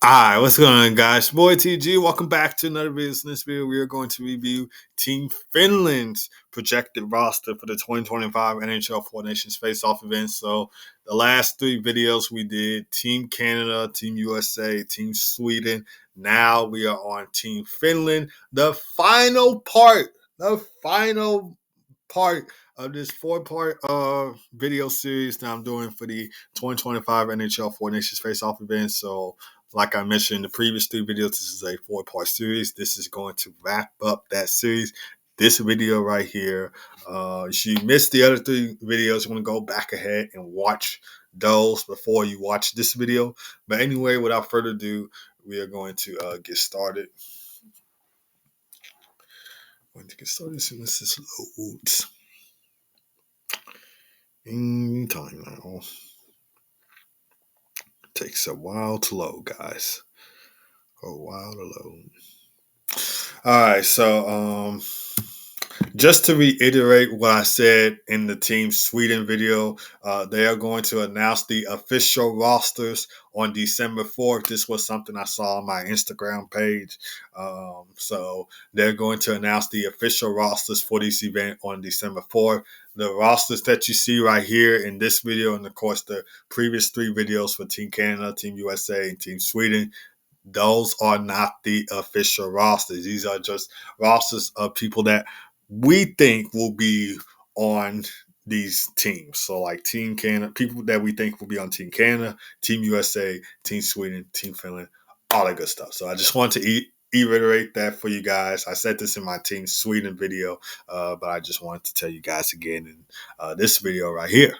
Alright, what's going on, guys? Boy TG, welcome back to another video. In this video, we are going to review Team Finland's projected roster for the 2025 NHL Four Nations Faceoff event. So, the last three videos we did Team Canada, Team USA, Team Sweden. Now we are on Team Finland. The final part of this four-part video series that I'm doing for the 2025 NHL Four Nations Face-Off event. So, like I mentioned in the previous three videos, this is a four-part series. This is going to wrap up that series. This video right here. If you missed the other three videos, you want to go back ahead and watch those before you watch this video. But anyway, without further ado, we are going to get started. Going to get started as soon as this loads. In time now. Takes a while to load, guys. A while to load. Alright, so just to reiterate what I said in the Team Sweden video, they are going to announce the official rosters on December 4th. This was something I saw on my Instagram page. So they're going to announce the official rosters for this event on December 4th. The rosters that you see right here in this video, and of course the previous three videos for Team Canada, Team USA, and Team Sweden, those are not the official rosters. These are just rosters of people that we think will be on these teams. So like Team Canada, people that we think will be on Team Canada, Team USA, Team Sweden, Team Finland, all that good stuff. So I just want to reiterate that for you guys. I said this in my Team Sweden video, but I just wanted to tell you guys again in this video right here.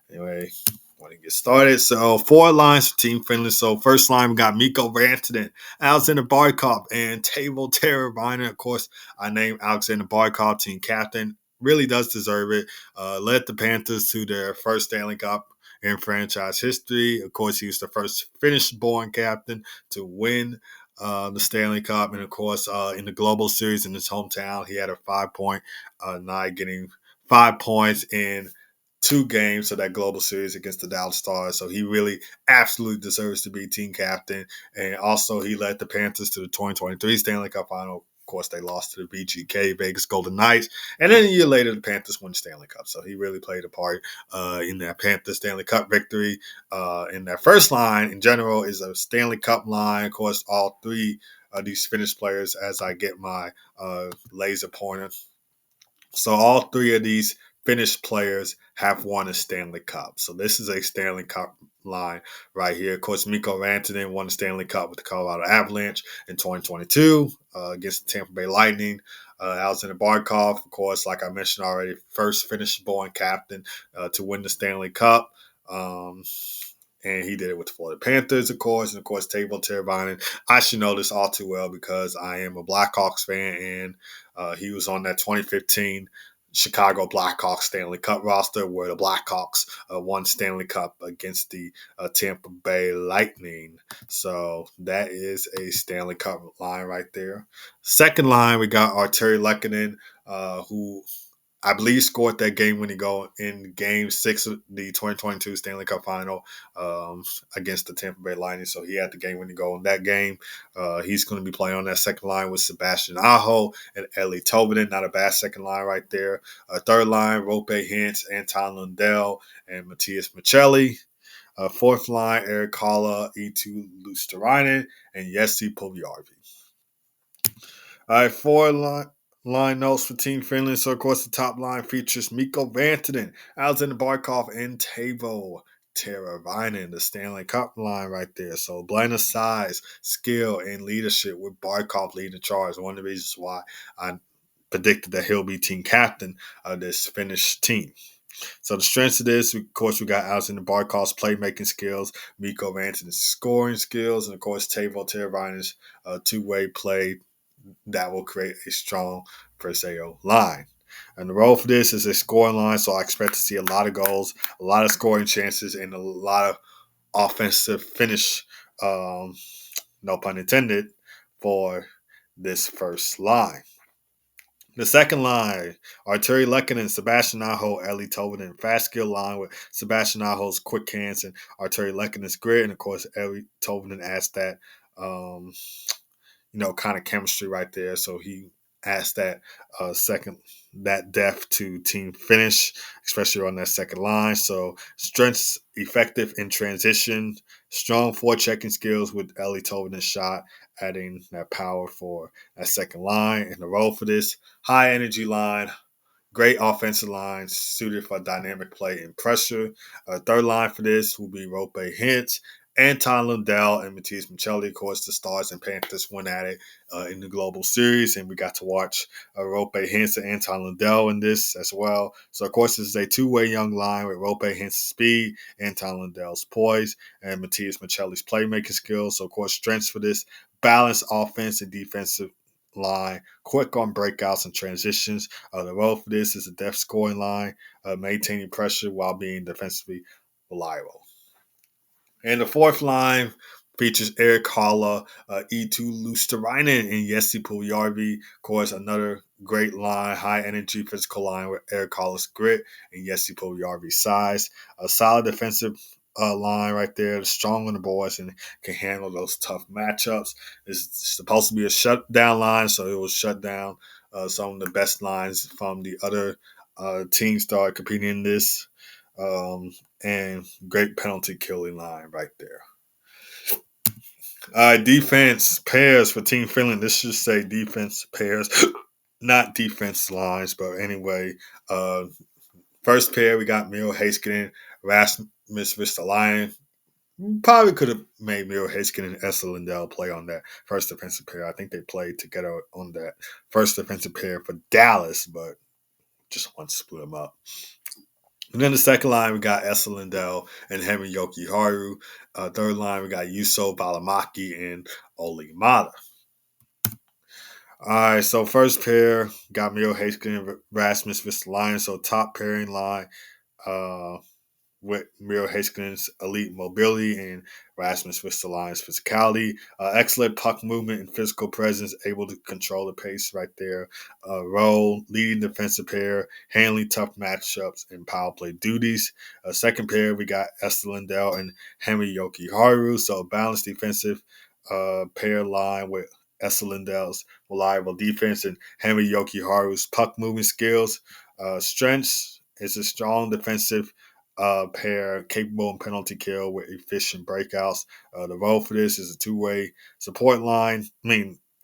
Anyway, want to get started. So, four lines for Team Finland. So, first line, we got Mikko Rantanen, Alexander Barkov, and Teuvo Teravainen. Of course, I named Alexander Barkov team captain. Really does deserve it. Led the Panthers to their first Stanley Cup in franchise history. Of course, he was the first Finnish-born captain to win the Stanley Cup. And, of course, in the Global Series in his hometown, he had a 5-point night, getting 5 points in 2 games of that Global Series against the Dallas Stars. So he really absolutely deserves to be team captain. And also he led the Panthers to the 2023 Stanley Cup Final. Of course, they lost to the VGK, Vegas Golden Knights. And then a year later, the Panthers won the Stanley Cup. So he really played a part in that Panthers Stanley Cup victory. In that first line, in general, is a Stanley Cup line. Of course, all three of these Finnish players, as I get my laser pointer. So all three of these Finnish players have won a Stanley Cup. So this is a Stanley Cup line right here. Of course, Mikko Rantanen won the Stanley Cup with the Colorado Avalanche in 2022 against the Tampa Bay Lightning. Alexander Barkov, of course, like I mentioned already, first Finnish-born captain to win the Stanley Cup. And he did it with the Florida Panthers, of course. And, of course, Teuvo Teravainen. I should know this all too well because I am a Blackhawks fan, and he was on that 2015 Chicago Blackhawks Stanley Cup roster where the Blackhawks won Stanley Cup against the Tampa Bay Lightning. So that is a Stanley Cup line right there. Second line, we got Artturi Lehkonen, who I believe scored that game-winning goal in Game 6 of the 2022 Stanley Cup Final against the Tampa Bay Lightning. So he had the game-winning goal in that game. He's going to be playing on that second line with Sebastian Aho and Eeli Tolvanen. Not a bad second line right there. Third line, Roope Hintz, Anton Lundell, and Matthias Michelli. Fourth line, Erik Haula, Eetu Luostarinen, and Jesse Puljujärvi. All right, line notes for Team Finland. So, of course, the top line features Mikko Rantanen, Alexander Barkov, and Teuvo Teravainen, the Stanley Cup line right there. So, blend of size, skill, and leadership with Barkov leading the charge. One of the reasons why I predicted that he'll be team captain of this Finnish team. So the strengths of this, of course, we got Alexander Barkov's playmaking skills, Mikko Rantanen's scoring skills, and, of course, Teuvo Teravainen's two-way play that will create a strong Faceoff line. And the role for this is a scoring line, so I expect to see a lot of goals, a lot of scoring chances, and a lot of offensive finish, no pun intended, for this first line. The second line, Arturi Lekkinen, Sebastian Aho, Eli Tolvanen. Fast skill line with Sebastian Aho's quick hands and Arturi Lekkinen's grit. And of course, Eli Tolvanen adds that, um, kind of chemistry right there. So he adds that second, that depth to team finish, especially on that second line. So strengths, effective in transition, strong forechecking skills with Eli Tolvanen's shot, adding that power for that second line. And the role for this high energy line, great offensive line suited for dynamic play and pressure. Third line for this will be Rope Hintz, Anton Lundell, and Matthias Michelli. Of course, the Stars and Panthers went at it in the Global Series, and we got to watch Rope Hintz and Anton Lundell in this as well. So, of course, this is a two-way young line with Rope Hintz's speed, Anton Lundell's poise, and Matthias Michelli's playmaking skills. So, of course, strengths for this balanced offense and defensive line, quick on breakouts and transitions. The role for this is a depth scoring line, maintaining pressure while being defensively reliable. And the fourth line features Eric Holla, Eetu Luosterainen, and Jesse Puljärvi. Of course, another great line, high energy physical line with Eric Holla's grit and Jesse Puljärvi's size. A solid defensive line right there, strong on the boards and can handle those tough matchups. It's supposed to be a shutdown line, so it will shut down some of the best lines from the other teams started competing in this. And great penalty killing line right there. Defense pairs for Team Finland. This should say defense pairs, not defense lines, but anyway. First pair, we got Miro Heiskanen, Rasmus Ristolainen. Probably could have made Miro Heiskanen and Esa Lindell play on that first defensive pair. I think they played together on that first defensive pair for Dallas, but just want to split them up. And then the second line, we got Esa Lindell and Henry Jokiharju. Third line, we got Juuso Valimaki and Olli Mata. All right, so first pair, got Miro Heiskanen and Rasmus Ristolainen. So top pairing line, uh, with Miro Heiskanen's elite mobility and Rasmus Ristolainen's physicality. Excellent puck movement and physical presence, able to control the pace right there. Role, leading defensive pair, handling tough matchups and power play duties. Second pair, we got Esa Lindell and Henry Jokiharju. So a balanced defensive pair line with Esa Lindell's reliable defense and Henry Jokiharju's puck movement skills. Strengths is a strong defensive pair capable in penalty kill with efficient breakouts. The role for this is a two-way support line.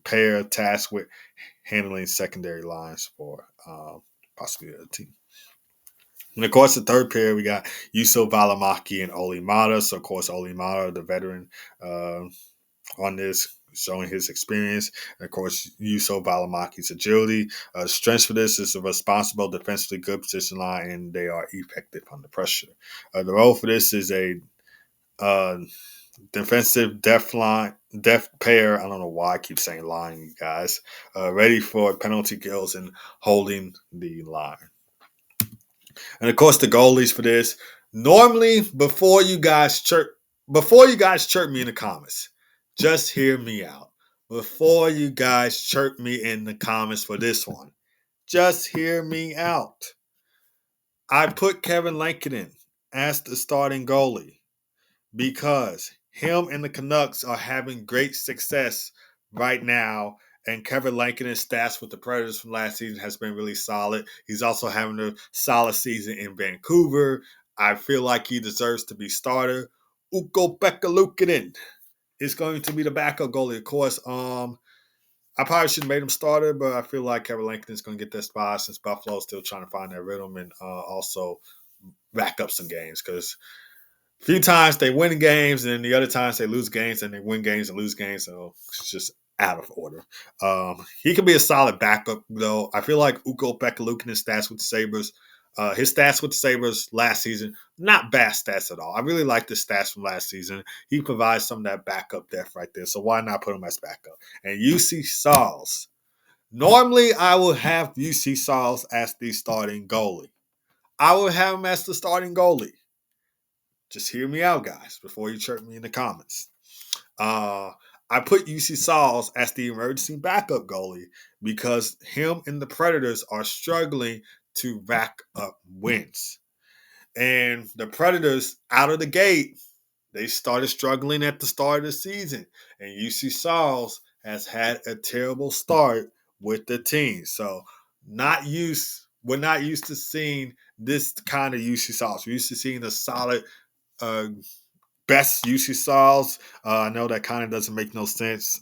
Pair tasked with handling secondary lines for possibly a team. And of course, the third pair, we got Juuso Valimaki and Olli Mata. So, of course, Olli Mata, the veteran on this, showing his experience. And of course, Juuso Valimaki's agility. Strengths for this is a responsible, defensively good position line, and they are effective under pressure. The role for this is a defensive depth pair. I don't know why I keep saying line, you guys. Ready for penalty kills and holding the line. And of course, the goalies for this. Normally, before you guys chirp me in the comments, just hear me out. Before you guys chirp me in the comments for this one, just hear me out. I put Kevin Lankinen as the starting goalie because him and the Canucks are having great success right now. And Kevin Lankinen's stats with the Predators from last season has been really solid. He's also having a solid season in Vancouver. I feel like he deserves to be starter. Ukko-Pekka Luukkonen is going to be the backup goalie. Of course, I probably should have made him starter, but I feel like Kevin Lankinen is going to get that spot since Buffalo's still trying to find that rhythm and also rack up some games because a few times they win games, and then the other times they lose games, and they win games and lose games. So it's just out of order. He can be a solid backup, though. I feel like Ukko-Pekka Luukkonen's stats with the Sabres, his stats with the Sabres last season, not bad stats at all. I really like the stats from last season. He provides some of that backup depth right there. So why not put him as backup? And UC Sauls. Normally, I would have UC Sauls as the starting goalie. I would have him as the starting goalie. Just hear me out, guys, before you chirp me in the comments. I put UC Sauls as the emergency backup goalie because him and the Predators are struggling to rack up wins. And the Predators, out of the gate, they started struggling at the start of the season. And UC Sauls has had a terrible start with the team. So we're not used to seeing this kind of UC Sauls. We're used to seeing a solid uh, best UC Sauls. I know that kind of doesn't make no sense.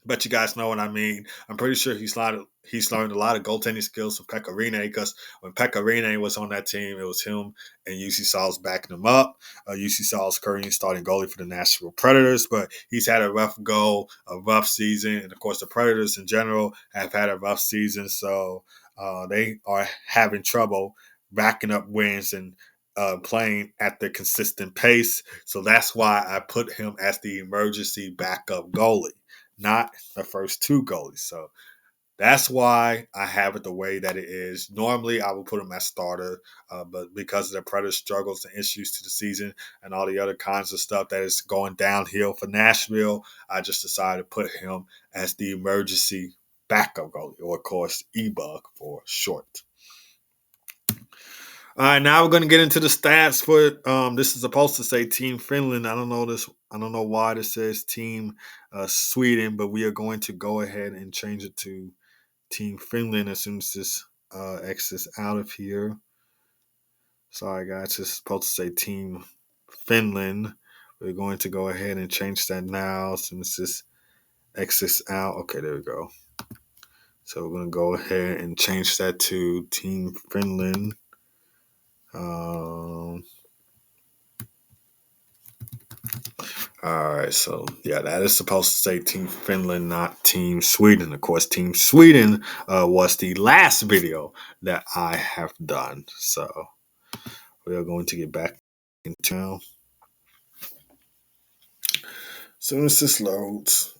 But you guys know what I mean. I'm pretty sure he's learned a lot of goaltending skills from Pekka Rinne because when Pekka Rinne was on that team, it was him and UC Sauls backing him up. UC Sauls currently starting goalie for the Nashville Predators, but he's had a rough season, and of course the Predators in general have had a rough season, so they are having trouble racking up wins and playing at the consistent pace. So that's why I put him as the emergency backup goalie, not the first two goalies. So that's why I have it the way that it is. Normally, I would put him as starter, but because of the Predators' struggles and issues to the season and all the other kinds of stuff that is going downhill for Nashville, I just decided to put him as the emergency backup goalie, or of course, EBUG for short. All right, now we're going to get into the stats for. This is supposed to say Team Finland. I don't know this. I don't know why this says Team Sweden, but we are going to go ahead and change it to Team Finland as soon as this exits out of here. Sorry, guys. It's supposed to say Team Finland. We're going to go ahead and change that now as soon as this exits out. Okay, there we go. So we're going to go ahead and change that to Team Finland. All right, so yeah, that is supposed to say Team Finland, not Team Sweden. Of course, Team Sweden was the last video that I have done. So we are going to get back into now. As soon as this loads,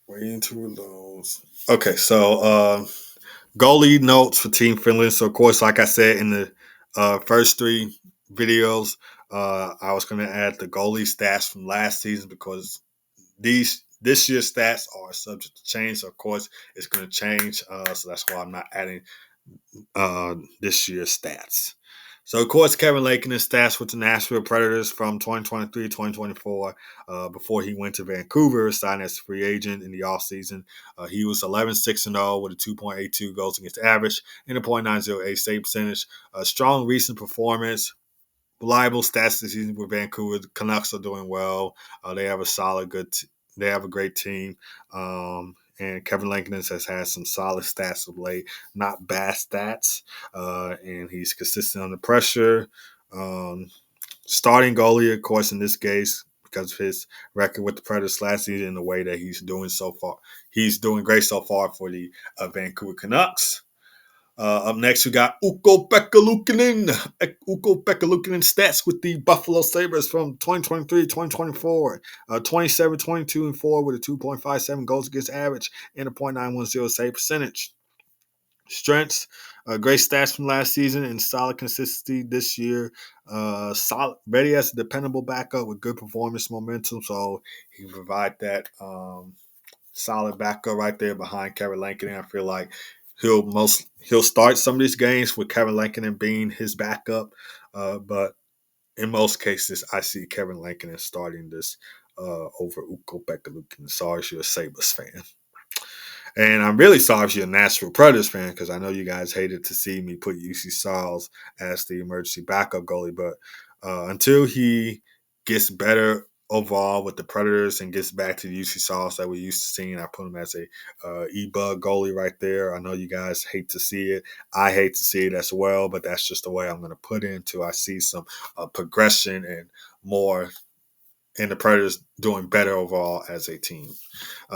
waiting to load. Okay, so goalie notes for Team Finland. So, of course, like I said in the first three videos, I was going to add the goalie stats from last season because this year's stats are subject to change. So, of course, it's going to change. So that's why I'm not adding this year's stats. So, of course, Kevin Lakinen's stats with the Nashville Predators from 2023-2024 before he went to Vancouver, signed as a free agent in the offseason. He was 11-6-0 with a 2.82 goals against average and a .908 save percentage. A strong recent performance. Reliable stats this season with Vancouver. The Canucks are doing well. They have they have a great team. And Kevin Lankinen has had some solid stats of late, not bad stats. And he's consistent under pressure. Starting goalie, of course, in this case, because of his record with the Predators last season and the way that he's doing so far. He's doing great so far for the Vancouver Canucks. Up next, we got Ukko-Pekka Luukkonen. Ukko-Pekka Luukkonen stats with the Buffalo Sabres from 2023-2024. 27, 22, and 4 with a 2.57 goals against average and a .910 save percentage. Strengths, great stats from last season and solid consistency this year. Ready as a dependable backup with good performance momentum, so he can provide that solid backup right there behind Kevin Lankinen. I feel like he'll start some of these games with Kevin Lankinen being his backup, but in most cases, I see Kevin Lankinen starting this over Ukko-Pekka Luukkonen. Sorry if you're a Sabres fan. And I'm really sorry if you're a Nashville Predators fan because I know you guys hated to see me put UC Sauls as the emergency backup goalie. But until he gets better overall with the Predators and gets back to the UC Sauls that we're used to seeing, I put him as a EBUG goalie right there. I know you guys hate to see it. I hate to see it as well, but that's just the way I'm going to put it until I see some progression and more and the Predators doing better overall as a team.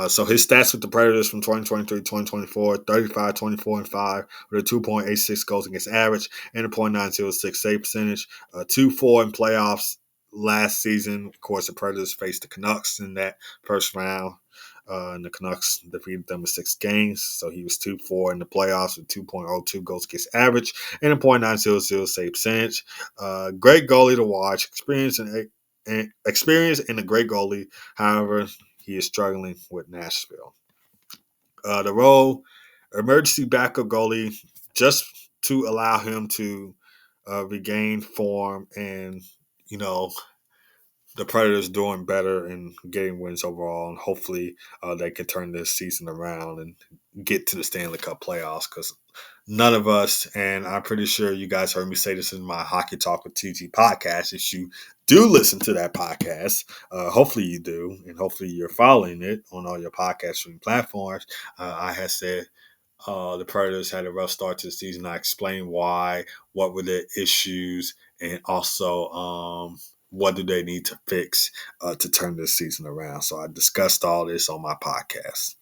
So his stats with the Predators from 2023-2024, 35, 24, and 5 with a 2.86 goals against average and a .906 save percentage. 2-4 in playoffs last season. Of course, the Predators faced the Canucks in that first round. And the Canucks defeated them in 6 games. So he was 2-4 in the playoffs with 2.02 goals against average and a .900 save percentage. Great goalie to watch. Experience and a great goalie. However, he is struggling with Nashville. The role, emergency backup goalie, just to allow him to regain form and, you know, the Predators doing better and getting wins overall, and hopefully they can turn this season around and get to the Stanley Cup playoffs. Because none of us, and I'm pretty sure you guys heard me say this in my Hockey Talk with TG podcast. If you do listen to that podcast, hopefully you do, and hopefully you're following it on all your podcast streaming platforms. I had said the Predators had a rough start to the season. I explained why, what were the issues, and also what do they need to fix to turn this season around. So I discussed all this on my podcast.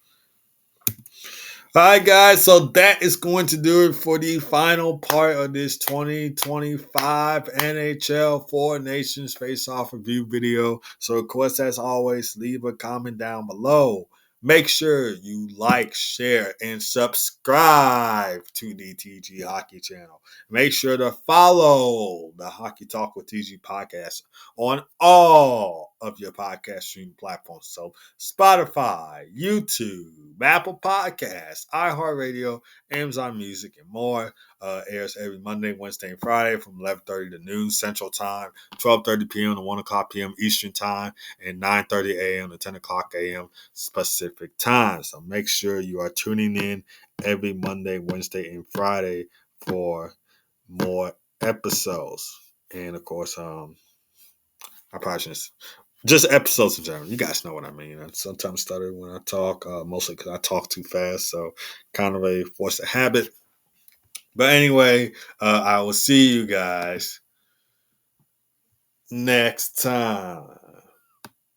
All right, guys. So that is going to do it for the final part of this 2025 NHL Four Nations Face-Off review video. So, of course, as always, leave a comment down below. Make sure you like, share, and subscribe to the TG Hockey channel. Make sure to follow the Hockey Talk with TG podcast on all of your podcast streaming platforms. So Spotify, YouTube, Apple Podcasts, iHeartRadio, Amazon Music, and more. Airs every Monday, Wednesday, and Friday from 11:30 to noon Central Time, 12:30 p.m. to 1 o'clock p.m. Eastern Time, and 9:30 a.m. to 10 o'clock a.m. Pacific Time. So make sure you are tuning in every Monday, Wednesday, and Friday for more episodes. And of course, I probably shouldn't just episodes in general. You guys know what I mean. I sometimes stutter when I talk, mostly because I talk too fast. So kind of a force of habit. But anyway, I will see you guys next time.